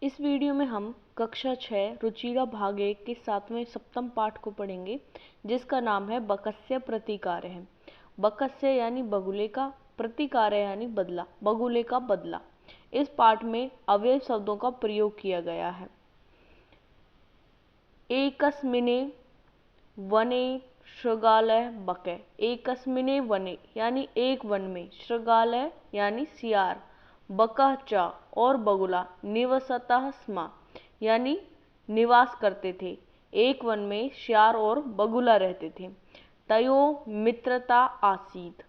इस वीडियो में हम कक्षा 6 रुचिरा भाग 1 के 7वें सप्तम पाठ को पढ़ेंगे, जिसका नाम है बकस्य प्रतिकार्य। बकस्य यानी बगुले का, प्रतिकार्य यानी बदला, बगुले का बदला। इस पाठ में अव्यय शब्दों का प्रयोग किया गया है। एकस्मिने वने शृगालः बके। एकस्मिने वने यानी एक वन में, शृगालः यानी सियार, बकः च और बगुला, निवसतः स्म यानी निवास करते थे। एक वन में सियार और बगुला रहते थे। तयो मित्रता आसीत।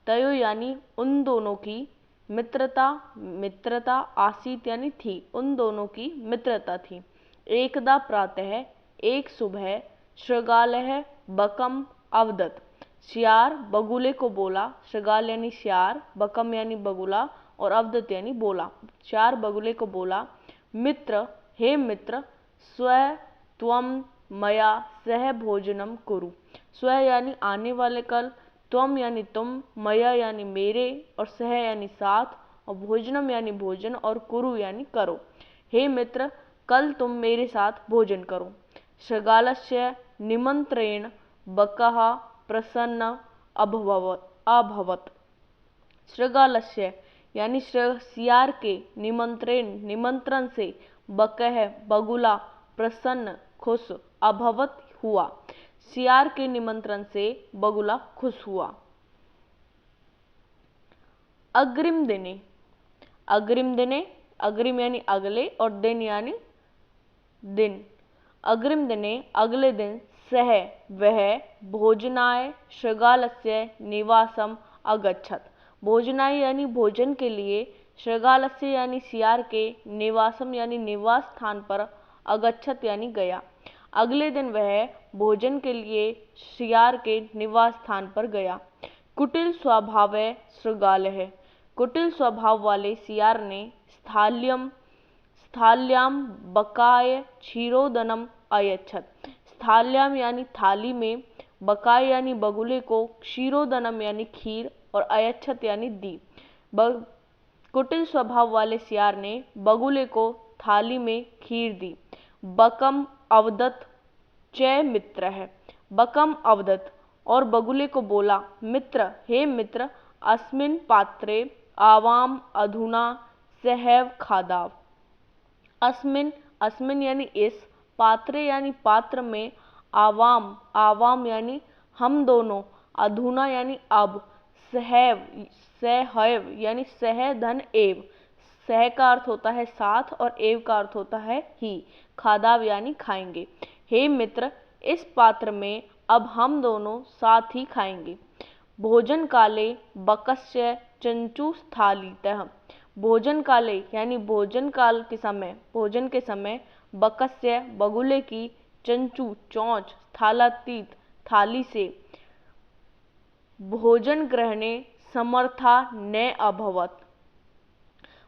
तयो यानी उन दोनों की, मित्रता, मित्रता आसीत यानी थी, उन दोनों की मित्रता थी। एकदा प्रातः, एक सुबह, शृगालः बकम अवदत। सियार बगुले को बोला। शृगाल यानी सियार, बकम यानी बगुला और अवदत यानी बोला। सियार बगुले को बोला, मित्र, हे मित्र, स्व त्वम मया सह भोजनम कुरु। स्व यानी आने वाले कल, त्वम यानी तुम, मया यानी मेरे और सह यानी साथ, और भोजनम यानी भोजन और कुरु यानी करो। हे मित्र, कल तुम मेरे साथ भोजन करो। शृगालस्य निमंत्रेण बकः प्रसन्न अभवत्। शृगालस्य यानी सियार के निमंत्रण से बकः बगुला प्रसन्न खुश, अभवत हुआ, सियार के निमंत्रण से बगुला खुश हुआ। अग्रिम दिने। अग्रिम दिने, अग्रिम यानी अगले और दिन यानी दिन। अग्रिम दिने अगले दिन, सह वह, भोजनाय शृगालस्य निवासम अगच्छत। भोजनाय यानी भोजन के लिए, शृगालस्य यानी सियार के, निवासम यानी निवास स्थान पर, अगच्छत यानी गया। अगले दिन वह भोजन के लिए सियार के निवास स्थान पर गया। कुटिल स्वभाव शृगालः। कुटिल स्वभाव वाले सियार ने स्थाल्याम बकाय क्षीरोदनम अयच्छत। स्थाल्याम यानी थाली में, बकाय यानी बगुले को, क्षीरोदनम यानी खीर और अयच्छत यानी दी। कुटिल स्वभाव वाले सियार ने बगुले को थाली में खीर दी। बकम अवदत च मित्र है। बकम अवदत और बगुले को बोला, मित्र, हे मित्र, अस्मिन् पात्रे आवाम अधुना सहैव खादाव। अस्मिन्, अस्मिन् यानी इस, पात्रे यानी पात्र में, आवाम, आवाम यानी हम दोनों, अधुना यानी अब, सहैव, सहैव यानी सह धन एव। सह का अर्थ होता है साथ और एव का अर्थ होता है ही। खादाव यानी खाएंगे। हे मित्र, इस पात्र में अब हम दोनों साथ ही खाएंगे। भोजन काले बकस्य चंचु स्थालितः। भोजन काले यानी भोजन काल के समय, भोजन के समय, बकस्य बगुले की, चंचु चोंच, स्थालातीत थाली से, भोजन ग्रहणे समर्था न अभवत।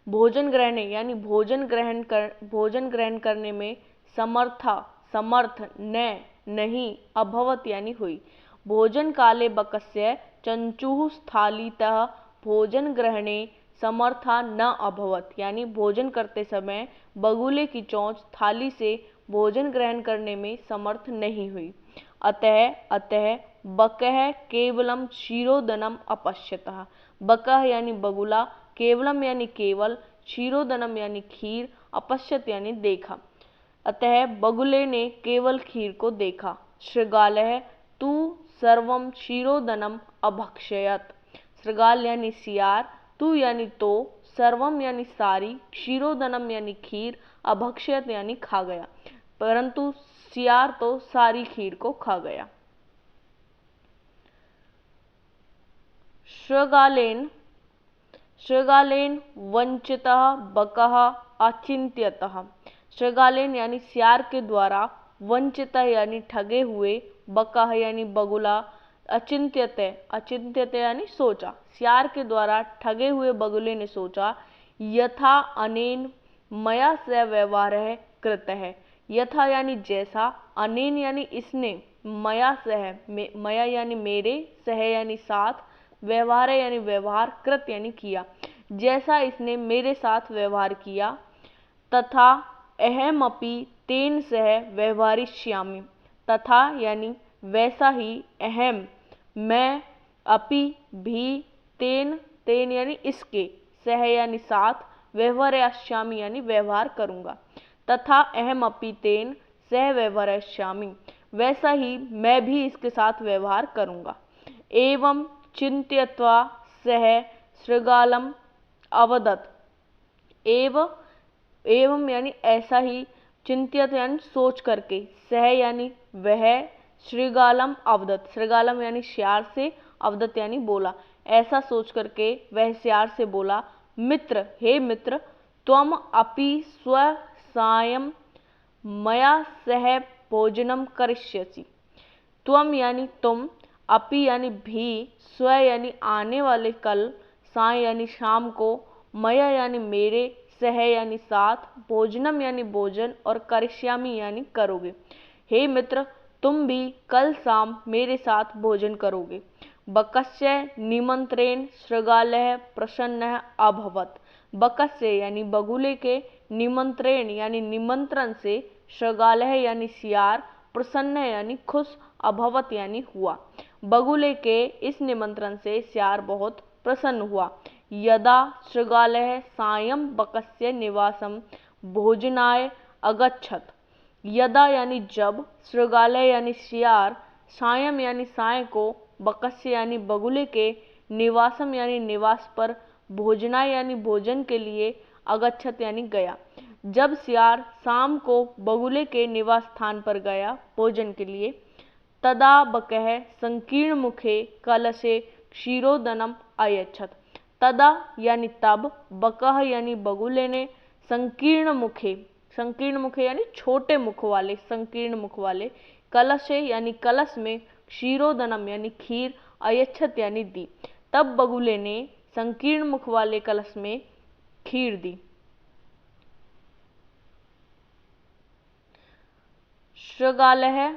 भोजन ग्रहणे यानी भोजन ग्रहण करने में, समर्था समर्थ, न नहीं, अभवत यानी हुई। भोजन काले बकस्य चंचुः स्थालितः भोजन ग्रहणे समर्था न अभवत यानी भोजन करते समय बगुले की चोंच थाली से भोजन ग्रहण करने में समर्थ नहीं हुई। अतः बकः केवलम क्षीरोदनम अपश्यतः। बकः यानी बगुला, केवलम यानी केवल, क्षीरोदनम यानी खीर, अपश्यत यानी देखा। अतः बगुले ने केवल खीर को देखा। शृगालः तु सर्वम क्षीरोदनम अभक्षयत। शृगाल यानी सियार, तू यानी तो, सर्वम यानी सारी, क्षीरोदनम यानी खीर, अभक्षयत यानी खा गया। परंतु सियार तो सारी खीर को खा गया। शृगालेन वंचितः बकः अचिंत्यतः। शृगालेन यानी सियार के द्वारा, वंचितः यानी ठगे हुए, बकः यानी बगुला, अचिंत्यते यानी सोचा। सियार के द्वारा ठगे हुए बगुले ने सोचा, यथा अनेन मया स व्यवहारः कृतः। यथा यानी जैसा, अनेन यानी इसने, मया सह, मया यानी मेरे, सह यानी साथ, व्यवहार यानी व्यवहार, कृत यानी किया, जैसा इसने मेरे साथ व्यवहार किया, तथा अहमपि तेन सह व्यवहरिष्यामि। तथा यानी वैसा ही, अहम मैं, अपि भी, तेन तेन यानी इसके, सह यानी साथ, व्यवहरिष्यामि यानी व्यवहार करूँगा। तथा अहमपि तेन सह व्यवहरिष्यामि, वैसा ही मैं भी इसके साथ व्यवहार करूँगा। एवं चिन्तयित्वा सः शृगालम् अवदत्। एवं यानी ऐसा ही, चिंतित यानी सोच करके, सह यानी वह, शृगालम अवदत्, शृगालम यानी श्यार से, अवदत् यानी बोला, ऐसा सोच करके वह श्यार से बोला, मित्र, हे मित्र, त्वम अपि स्व सायं मया सह भोजनम करिष्यसि। त्वम यानी तुम, अपि यानी भी, स्व यानी आने वाले कल, साय यानी शाम को, मया यानी मेरे, सह यानी साथ, भोजनम यानी भोजन, और करिष्यामि यानी करोगे। हे मित्र, तुम भी कल शाम मेरे साथ भोजन करोगे। बकस्य निमंत्रेण शृगालः प्रसन्नः अभवत्। बकस्य यानी बगुले के, निमंत्रेण यानी निमंत्रण से, शृगालः यानी सियार, प्रसन्न यानी खुश, अभवत यानी हुआ। बगुले के इस निमंत्रण से सियार बहुत प्रसन्न हुआ। यदा शृगालः सायं बकस्य निवासं भोजनाय अगच्छत्। यदा यानी जब, शृगालय यानी सियार, सायं यानी साय को, बकस्य यानी बगुले के, निवासम यानी निवास पर, भोजनाय यानी भोजन के लिए, अगच्छत यानी गया। जब सियार शाम को बगुले के निवास स्थान पर गया भोजन के लिए, तदा बकः संकीर्ण मुखे कलशे क्षीरोदनम अयच्छत्। तदा यानी तब, बकः यानी बगुले ने, संकीर्ण मुखे यानी छोटे मुख वाले, संकीर्ण मुख वाले, कलशे यानी कलश में, क्षीरोदनम यानी खीर, अयच्छत यानी दी। तब बगुले ने संकीर्ण मुख वाले कलश में खीर दी। शृगालः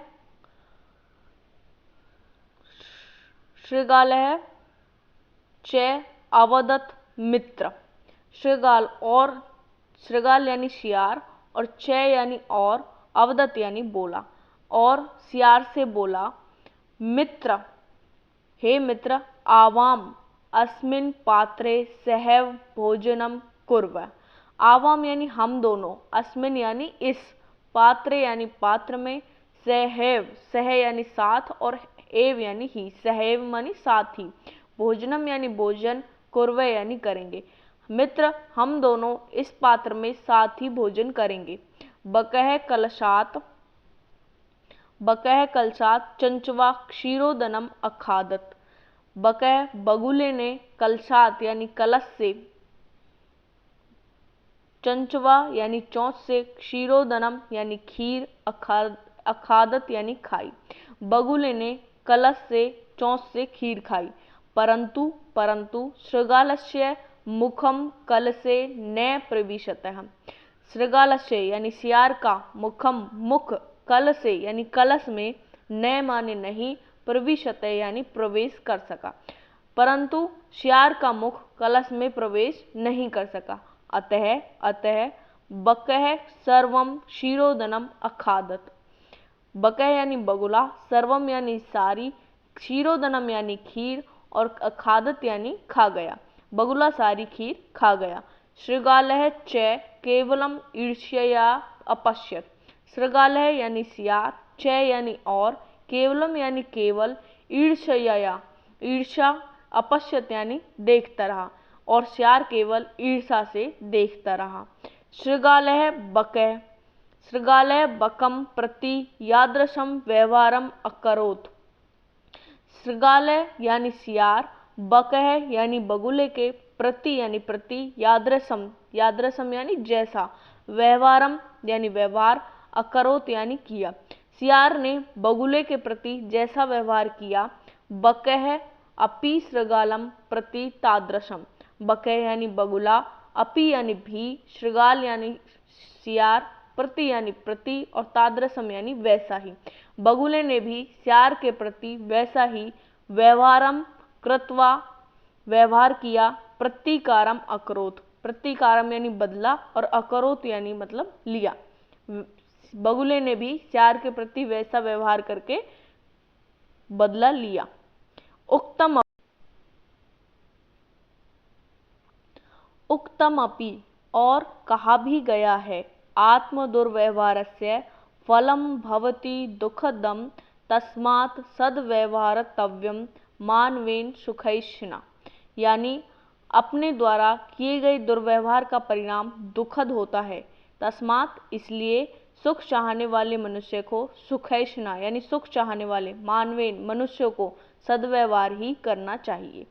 च अवदत् मित्र। शृगाल यानी शियार, और च यानी और, अवदत् यानी बोला, और सियार से बोला, मित्र, हे मित्र, आवाम अस्मिन् पात्रे सहैव भोजनम कुर्व। आवाम यानी हम दोनों, अस्मिन् यानी इस, पात्रे यानी पात्र में, सहैव, सह यानी साथ, और एव यानी ही, सहैव यानी साथ ही, भोजनम यानी भोजन, कुर्व यानी करेंगे। मित्र, हम दोनों इस पात्र में साथ ही भोजन करेंगे। बकः कलशात चंचवा क्षीरोदनम अखादत। बकः बगुले ने, कलशात यानी कलश से, चंचवा यानी चोंच से, क्षीरोदनम यानी खीर, अखादत यानी खाई। बगुले ने कलश से, चोंच से खीर खाई। परंतु शृगालस्य मुखम कलशे न प्रविशतः। शृगालस्य यानी सियार का, मुख, कलशे यानी कलश में, न माने नहीं, प्रविशत यानी प्रवेश कर सका। परंतु सियार का मुख कलश में प्रवेश नहीं कर सका। अतः बकः सर्वम क्षीरोदनम अखादत। बकः यानी बगुला, सर्वम यानी सारी, क्षीरोदनम यानी खीर, और अखादत यानी खा गया। बगुला सारी खीर खा गया। शृगालः च केवलम ईर्ष्यया अपश्यत। शृगालः यानी सियार, च यानी और, केवलम यानी केवल, ईर्ष्यया ईर्षा, अपश्यत यानी देखता रहा, और सियार केवल ईर्षा से देखता रहा। शृगालः बकम प्रति यादृशम व्यवहारम अकरोत्। शृगालय यानी सियार, बकः यानी बगुले के, प्रति यानी प्रति, यादृशम यानी जैसा, व्यवहारम यानी व्यवहार, अकरोत् यानी किया। सियार ने बगुले के प्रति जैसा व्यवहार किया। बकः अपि शृगालम प्रति तादृशम। बकः यानी बगुला, अपि यानी भी, शृगाल यानी सियार, प्रति यानी प्रति, और तादृशम यानी वैसा ही। बगुले ने भी सियार के प्रति वैसा ही व्यवहारम कृत्वा व्यवहार किया। प्रतीकारम अकरोत्, प्रतिकारम यानी बदला, और अकरोत यानी मतलब लिया। बगुले ने भी सियार के प्रति वैसा व्यवहार करके बदला लिया। उक्तम अपि और कहा भी गया है, आत्म दुर्व्यवहारस्य फलम भवति दुःखदम तस्मात् सद्व्यवहारतव्यम मानवेन सुखैषिणा, यानी अपने द्वारा किए गए दुर्व्यवहार का परिणाम दुखद होता है, तस्मात् इसलिए सुख चाहने वाले मनुष्य को सुखैषिणा यानी सुख चाहने वाले मानवेन मनुष्यों को सद्व्यवहार ही करना चाहिए।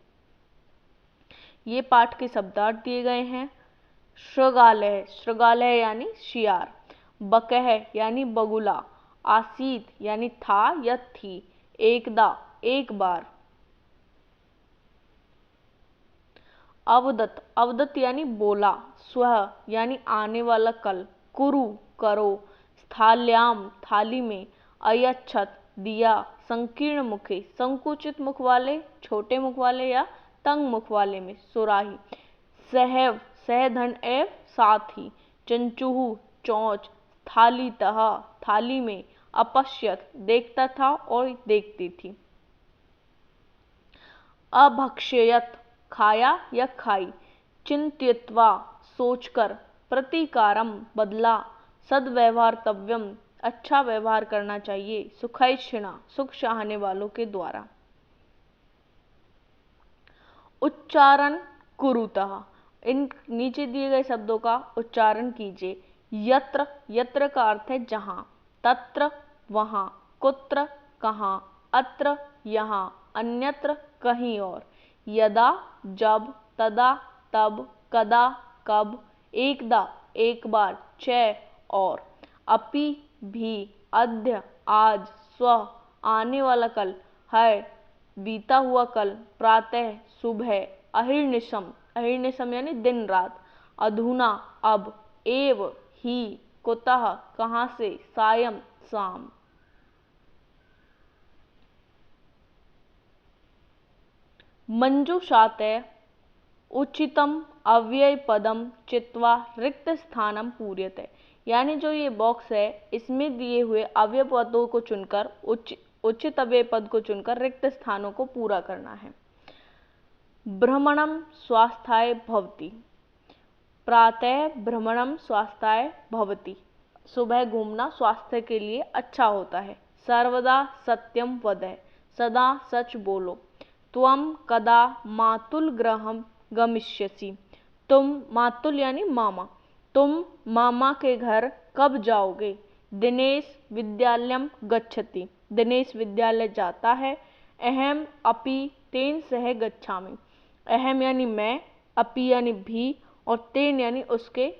ये पाठ के शब्दार्थ दिए गए हैं। शृगालय, शृगालय यानी शियार। बकह यानी बगुला। आसीत यानी था या थी। एकदा एक बार। अवदत, अवदत यानी बोला। स्वः यानी आने वाला कल। कुरु करो। स्थाल्याम थाली में। अयच्छत दिया। संकीर्ण मुखे संकुचित मुख वाले, छोटे मुख वाले या तंग मुख वाले में। सुराही। सहव सहधन एव साथ ही। चंचुहु चोंच। थालीतः थाली में। अपश्यत देखता था और देखती थी। अभक्ष्यत खाया या खाई। चिंत्यत्वा सोचकर। प्रतिकारम बदला। सद्व्यवहारतव्यम अच्छा व्यवहार करना चाहिए। सुखैषिणा सुख चाहने वालों के द्वारा। उच्चारण कुरुतः, इन नीचे दिए गए शब्दों का उच्चारण कीजिए। यत्र, यत्र का अर्थ है जहां। तत्र वहां। कुत्र कहां। अत्र यहाँ। अन्यत्र कहीं और। यदा जब। तदा तब। कदा कब। एकदा एक बार। च और। अपि भी। अद्य आज। स्व आने वाला कल। है बीता हुआ कल। प्रातः सुबह। अहिर्निशम, अहिर्निशम यानी दिन रात। अधुना अब। एव ही। कुतः कहाँ से। सायं शाम। मंजूषातः उचितम अव्यय पदम चित्वा रिक्त स्थानम पूर्यते, यानी जो ये बॉक्स है इसमें दिए हुए अव्यय पदों को चुनकर उचित अव्यय पद को चुनकर रिक्त स्थानों को पूरा करना है। भ्रमणम स्वास्थ्याय भवति। प्रातः भ्रमणम स्वास्थ्याय भवति, सुबह घूमना स्वास्थ्य के लिए अच्छा होता है। सर्वदा सत्यम वद, सदा सच बोलो। त्वम कदा मातुल गृहम गमिष्यसि, तुम मातुल यानी मामा, तुम मामा के घर कब जाओगे। दिनेश विद्यालयम गच्छति, दिनेश विद्यालय जाता है। अहम अपि तेन सह गच्छामि, अहम यानी मैं, अपि यानी भी, और तेन यानी उसके,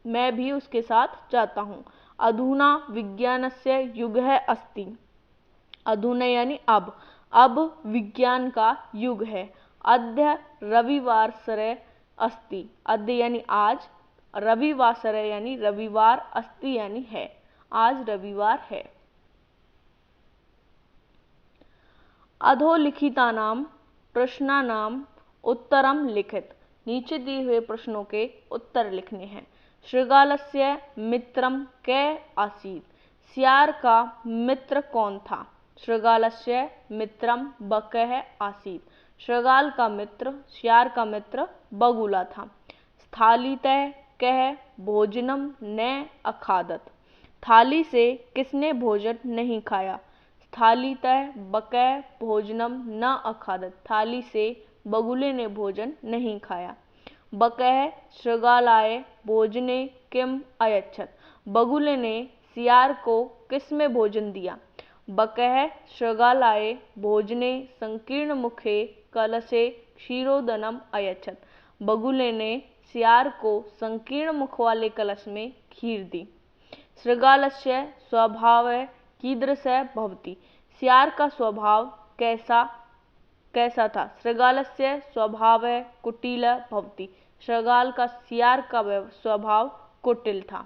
मैं भी उसके साथ जाता हूँ। अधुना विज्ञानस्य युगः अस्ति, अधुना यानी अब विज्ञान का युग है। अद्य रविवासरः अस्ति, अद्य यानी आज, रविवासरः यानी रविवार, अस्ति यानी है, आज रविवार है। अधोलिखितानां प्रश्नानां उत्तरम लिखित, नीचे दिए हुए प्रश्नों के उत्तर लिखने हैं। शृगालस्य मित्रम कै आसीत्, सियार का मित्र कौन था। शृगालस्य मित्रम बकः आसीत्, शृगाल का मित्र, सियार का मित्र बगुला था। स्थालीतः कः भोजनम न अखादत, थाली से किसने भोजन नहीं खाया। स्थालीतः बकः भोजनम न अखादत, थाली से बगुले ने भोजन नहीं खाया। बकः शृगालाय भोजने किम अयच्छत, बगुले ने सियार को किस में भोजन दिया। बकः शृगालाय भोजने संकीर्ण मुखे कलशे क्षीरोदनम अयच्छत, बगुले ने सियार को संकीर्ण मुख वाले कलश में खीर दी। शृगालस्य स्वभावः कीदृशः भवति, सियार का स्वभाव कैसा था। शृगालस्य स्वभावः कुटिलः भवति, शृगाल का सियार का स्वभाव कुटिल था।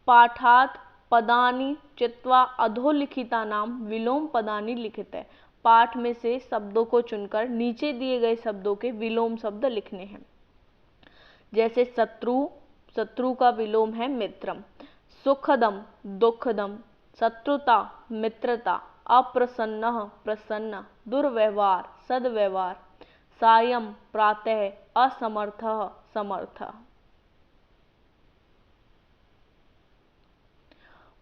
पाठात् पदानि चित्वा अधोलिखितानां विलोम पदानि लिखित है, पाठ में से शब्दों को चुनकर नीचे दिए गए शब्दों के विलोम शब्द लिखने हैं। जैसे शत्रु, शत्रु का विलोम है मित्रम। सुखदम, दुखदम। शत्रुता, मित्रता। अप्रसन्नः, प्रसन्न। दुर्व्यवहार, सद्व्यवहार। सायं, प्रातः। असमर्थः, समर्थः।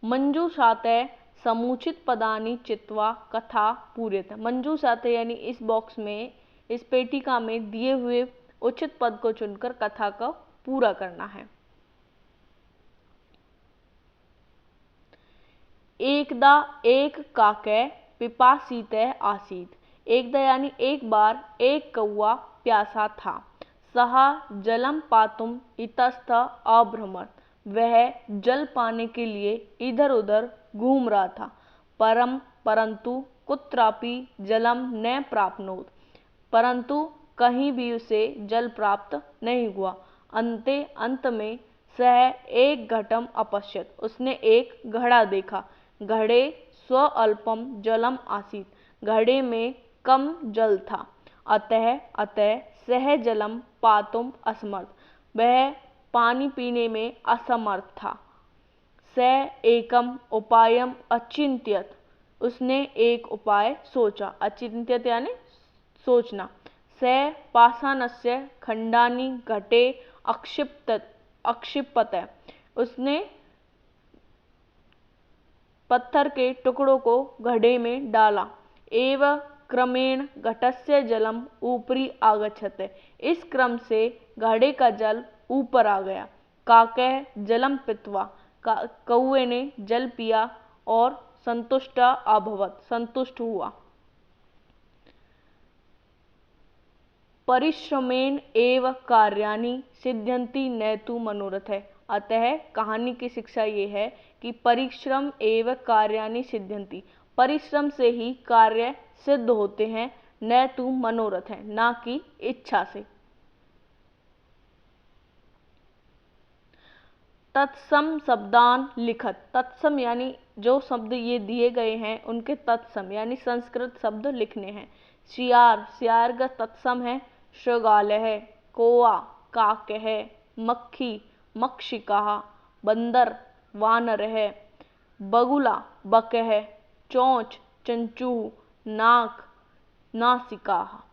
मंजूषाते समुचित पदानि चित्वा कथा पूर्यते। मंजूषाते यानी इस बॉक्स में, इस पेटिका में दिए हुए उचित पद को चुनकर कथा का पूरा करना है। एकदा एक काके पिपासिते आसीत। एकदा यानी एक बार एक कौवा प्यासा था। सह जलम पातुम इतस्ततः अभ्रमत। वह जल पाने के लिए इधर उधर घूम रहा था। परंतु कुत्रापि जलम न प्राप्नोत। परंतु कहीं भी उसे जल प्राप्त नहीं हुआ। अंत में सह एक घटम अपश्यत। उसने एक घड़ा देखा। घड़े स्वअल्पम जलम आसीत। घड़े में कम जल था। अतः सह जलम पातुम असमर्थ। वह पानी पीने में असमर्थ था। स एकम उपायम अचिंत्यत। उसने एक उपाय सोचा। अचिंत्यत यानी सोचना। स पाषाणस्य खंडानि घटे अक्षिपत। उसने पत्थर के टुकड़ों को घड़े में डाला। एव क्रमेण घटस्य जलम ऊपरी आगच्छते। इस क्रम से घड़े का जल ऊपर आ गया। काकः जलम पित्वा। कौवे ने जल पिया और संतुष्ट अभवत, संतुष्ट हुआ। परिश्रमेण एव कार्याणि सिद्ध्यन्ति न तु मनोरथ। अतः कहानी की शिक्षा ये है कि परिश्रम एव कार्याणि सिद्ध्यन्ति। परिश्रम से ही कार्य सिद्ध होते हैं, न तु मनोरथ है, ना कि इच्छा से। तत्सम शब्दान लिखत। तत्सम यानी जो शब्द ये दिए गए हैं उनके तत्सम यानी संस्कृत शब्द लिखने हैं। सियार, सियार का तत्सम है शृगालः। कौवा, काकः। मक्खी, मक्षिका। बंदर, वानरः। बगुला, बकः। चोंच, चंचू। नाक, नासिका।